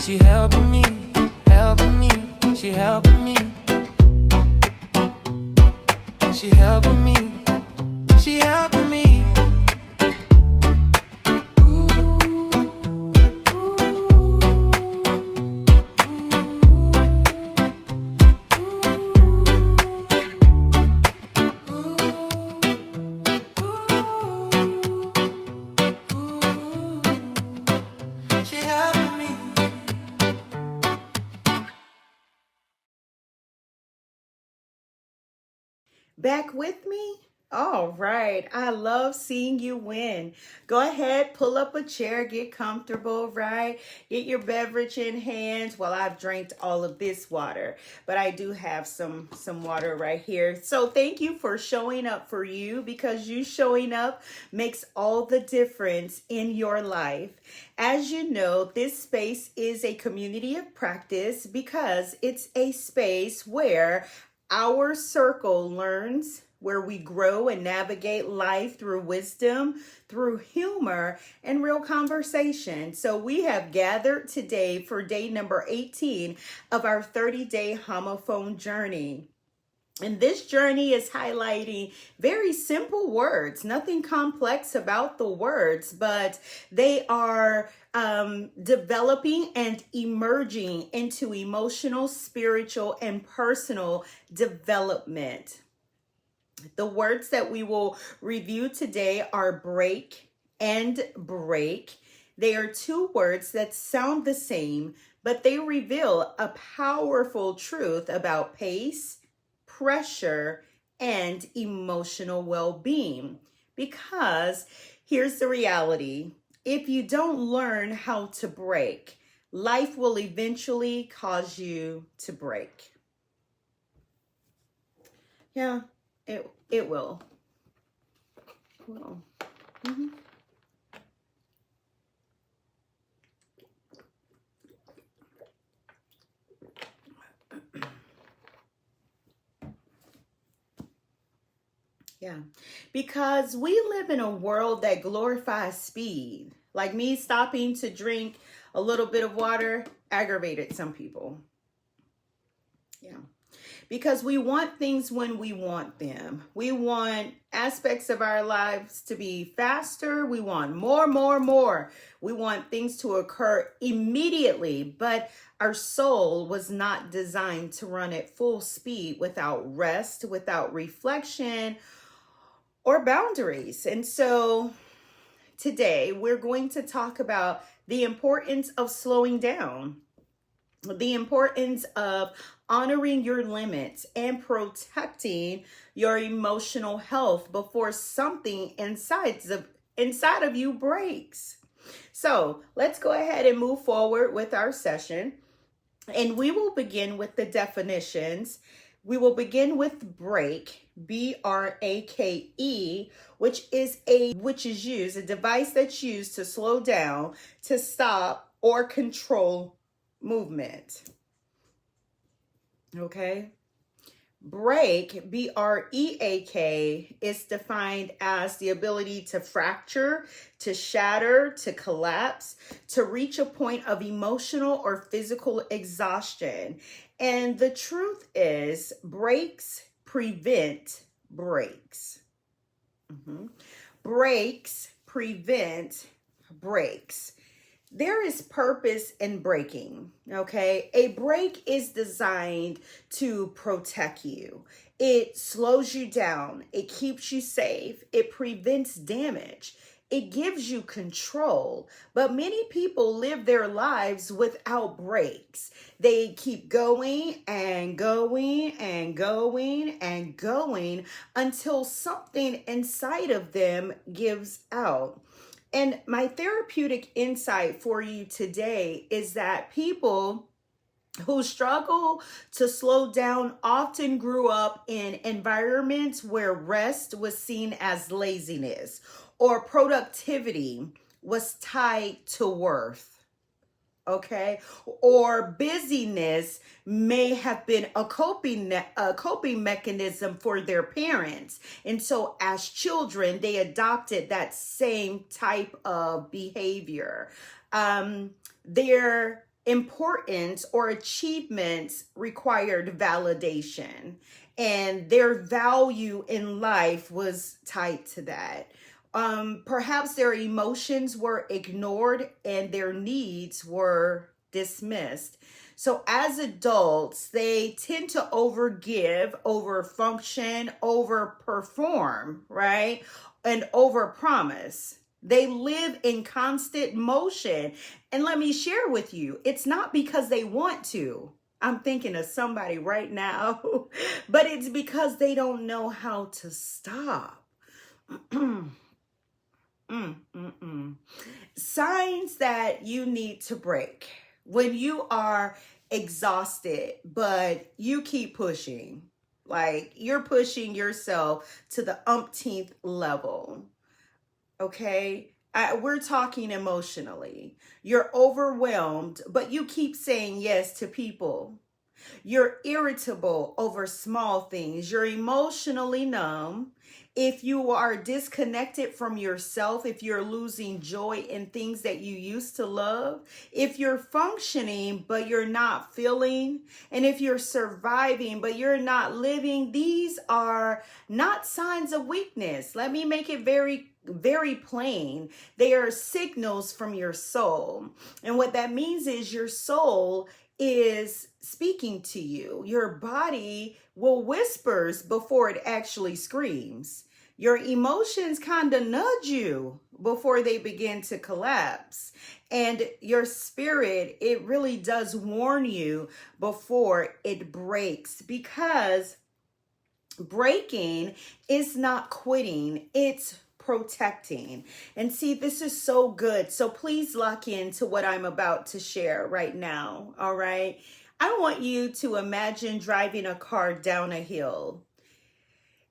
She helping me, helping me, she helping me. She helping me, she helping me. She helping me. Back with me? All right. I love seeing you win. Go ahead, pull up a chair, get comfortable, right? Get your beverage in hands while I've drank all of this water. But I do have some water right here. So thank you for showing up for you, because you showing up makes all the difference in your life. As you know, this space is a community of practice because it's a space where our circle learns, where we grow and navigate life through wisdom, through humor, and real conversation. So we have gathered today for day number 18 of our 30-day homophone journey. And this journey is highlighting very simple words, nothing complex about the words, but they are developing and emerging into emotional, spiritual, and personal development. The words that we will review today are break and break. They are two words that sound the same, but they reveal a powerful truth about pace, pressure, and emotional well-being. Because here's the reality: if you don't learn how to break, life will eventually cause you to break. Yeah, it will. Well, mhm. Yeah, because we live in a world that glorifies speed. Like me stopping to drink a little bit of water aggravated some people. Yeah. Because we want things when we want them. We want aspects of our lives to be faster. We want more, more, more. We want things to occur immediately, but our soul was not designed to run at full speed without rest, without reflection, or boundaries. And so today we're going to talk about the importance of slowing down, the importance of honoring your limits, and protecting your emotional health before something inside of you breaks. So let's go ahead and move forward with our session. And we will begin with the definitions. We will begin with break, B-R-A-K-E, which is used, a device that's used to slow down, to stop, or control movement. Okay. Break, B-R-E-A-K, is defined as the ability to fracture, to shatter, to collapse, to reach a point of emotional or physical exhaustion. And the truth is, breaks prevent breaks. Breaks prevent breaks. There is purpose in breaking, okay? A break is designed to protect you. It slows you down. It keeps you safe. It prevents damage. It gives you control. But many people live their lives without breaks. They keep going and going and going and going until something inside of them gives out. And my therapeutic insight for you today is that people who struggle to slow down often grew up in environments where rest was seen as laziness or productivity was tied to worth. Okay, or busyness may have been a coping mechanism for their parents, and so as children they adopted that same type of behavior. Their importance or achievements required validation, and their value in life was tied to that. Perhaps their emotions were ignored and their needs were dismissed. So as adults, they tend to overgive, overfunction, overperform, right? And overpromise. They live in constant motion. And let me share with you, it's not because they want to. I'm thinking of somebody right now, but it's because they don't know how to stop. Signs that you need to break. When you are exhausted, but you keep pushing, like you're pushing yourself to the umpteenth level. Okay. We're talking emotionally. You're overwhelmed, but you keep saying yes to people. You're irritable over small things. You're emotionally numb. If you are disconnected from yourself, if you're losing joy in things that you used to love, if you're functioning but you're not feeling, and if you're surviving but you're not living, these are not signs of weakness. Let me make it very plain. They are signals from your soul. And what that means is your soul is speaking to you. Your body will whispers before it actually screams. Your emotions kind of nudge you before they begin to collapse. And your spirit, it really does warn you before it breaks, because breaking is not quitting, it's protecting. And see, this is so good. So please lock into what I'm about to share right now. All right. I want you to imagine driving a car down a hill.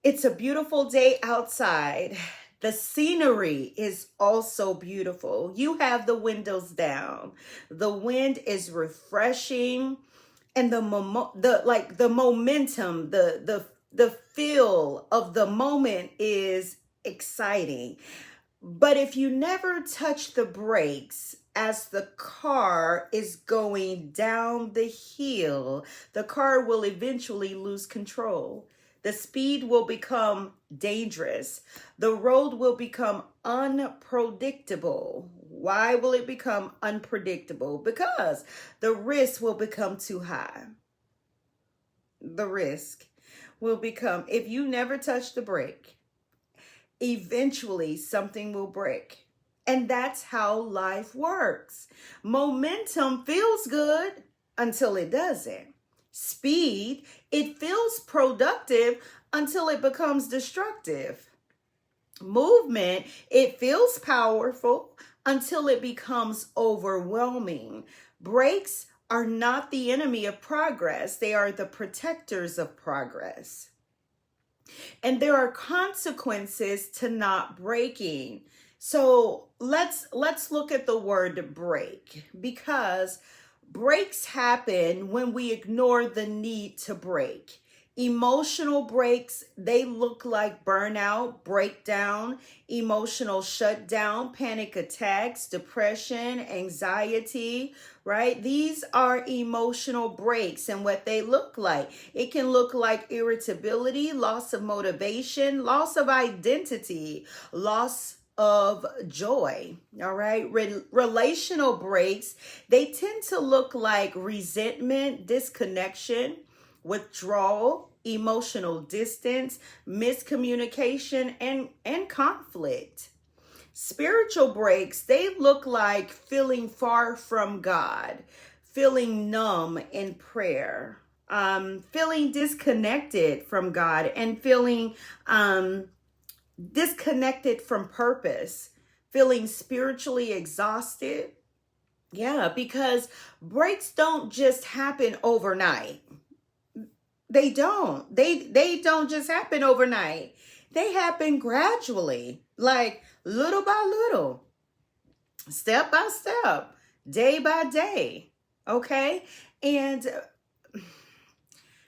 It's a beautiful day outside. The scenery is also beautiful. You have the windows down. The wind is refreshing, and the momentum, the feel of the moment is exciting. But if you never touch the brakes as the car is going down the hill, the car will eventually lose control. The speed will become dangerous. The road will become unpredictable. Why will it become unpredictable? Because the risk will become too high. The risk will become, if you never touch the brake, eventually something will break. And that's how life works. Momentum feels good until it doesn't. Speed, it feels productive until it becomes destructive. Movement, it feels powerful until it becomes overwhelming. Brakes are not the enemy of progress. They are the protectors of progress. And there are consequences to not breaking. So let's look at the word break, because breaks happen when we ignore the need to break. Emotional breaks, they look like burnout, breakdown, emotional shutdown, panic attacks, depression, anxiety, right? These are emotional breaks, and what they look like. It can look like irritability, loss of motivation, loss of identity, loss of joy. All right. Relational breaks, they tend to look like resentment, disconnection, withdrawal, emotional distance, miscommunication, and conflict. Spiritual breaks, they look like feeling far from God, feeling numb in prayer, feeling disconnected from God, and feeling disconnected from purpose, feeling spiritually exhausted. Yeah, because breaks don't just happen overnight. They don't. They don't just happen overnight. They happen gradually, like little by little, step by step, day by day. Okay? And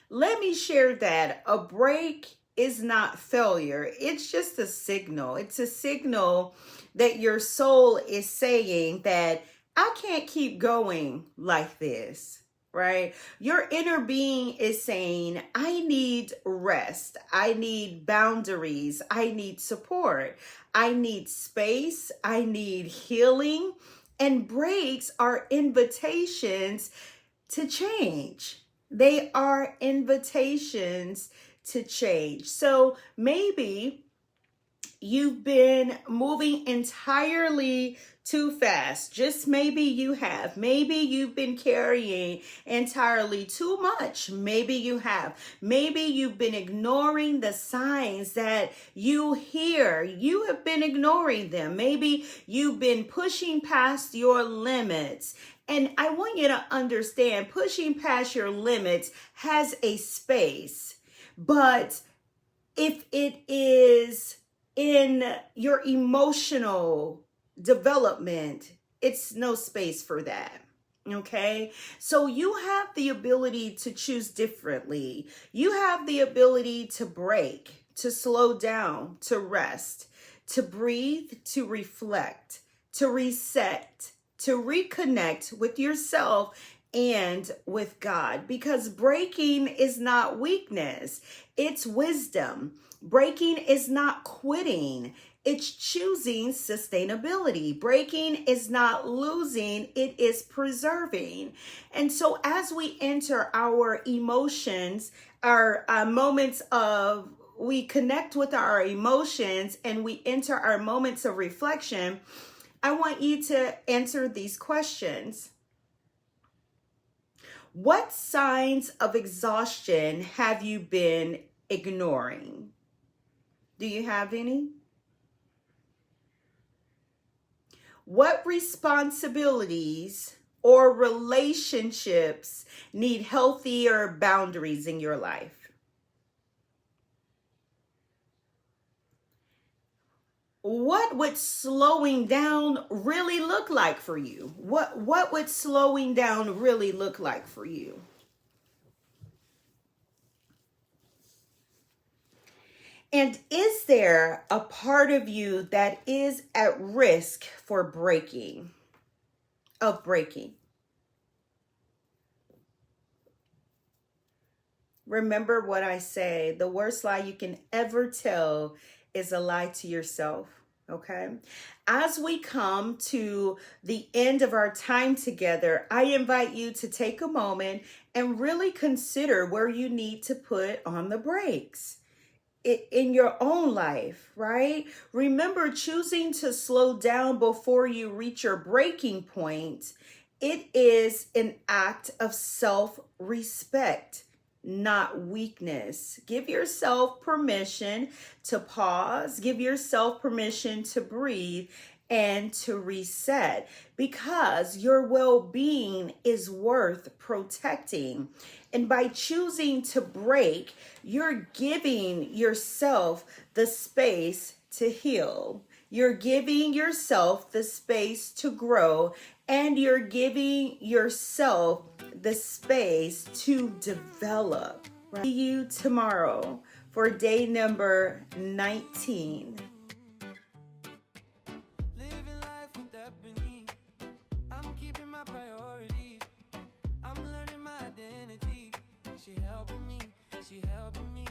let me share that a break is not failure. It's just a signal. It's a signal that your soul is saying that I can't keep going like this, right? Your inner being is saying, I need rest. I need boundaries. I need support. I need space. I need healing. And breaks are invitations to change. They are invitations to change. So maybe you've been moving entirely too fast. Just maybe you have. Maybe you've been carrying entirely too much. Maybe you have. Maybe you've been ignoring the signs that you hear. You have been ignoring them. Maybe you've been pushing past your limits. And I want you to understand, pushing past your limits has a space. But if it is in your emotional development, it's no space for that. Okay, so you have the ability to choose differently. You have the ability to break, to slow down, to rest, to breathe, to reflect, to reset, to reconnect with yourself and with God, because breaking is not weakness, it's wisdom. Breaking is not quitting, it's choosing sustainability. Breaking is not losing, it is preserving. And so as we enter our emotions, our moments of, we connect with our emotions and we enter our moments of reflection, I want you to answer these questions. What signs of exhaustion have you been ignoring? Do you have any? What responsibilities or relationships need healthier boundaries in your life? What would slowing down really look like for you? What would slowing down really look like for you? And is there a part of you that is at risk for breaking? Remember what I say, the worst lie you can ever tell is a lie to yourself, okay? As we come to the end of our time together, I invite you to take a moment and really consider where you need to put on the brakes in your own life, right? Remember, choosing to slow down before you reach your breaking point, it is an act of self-respect, not weakness. Give yourself permission to pause, give yourself permission to breathe and to reset, because your well-being is worth protecting. And by choosing to break, you're giving yourself the space to heal. You're giving yourself the space to grow, and you're giving yourself the space to develop. Right? See you tomorrow for day number 19. Living life with ebony. I'm keeping my priorities. I'm learning my identity. She helping me, she helping me.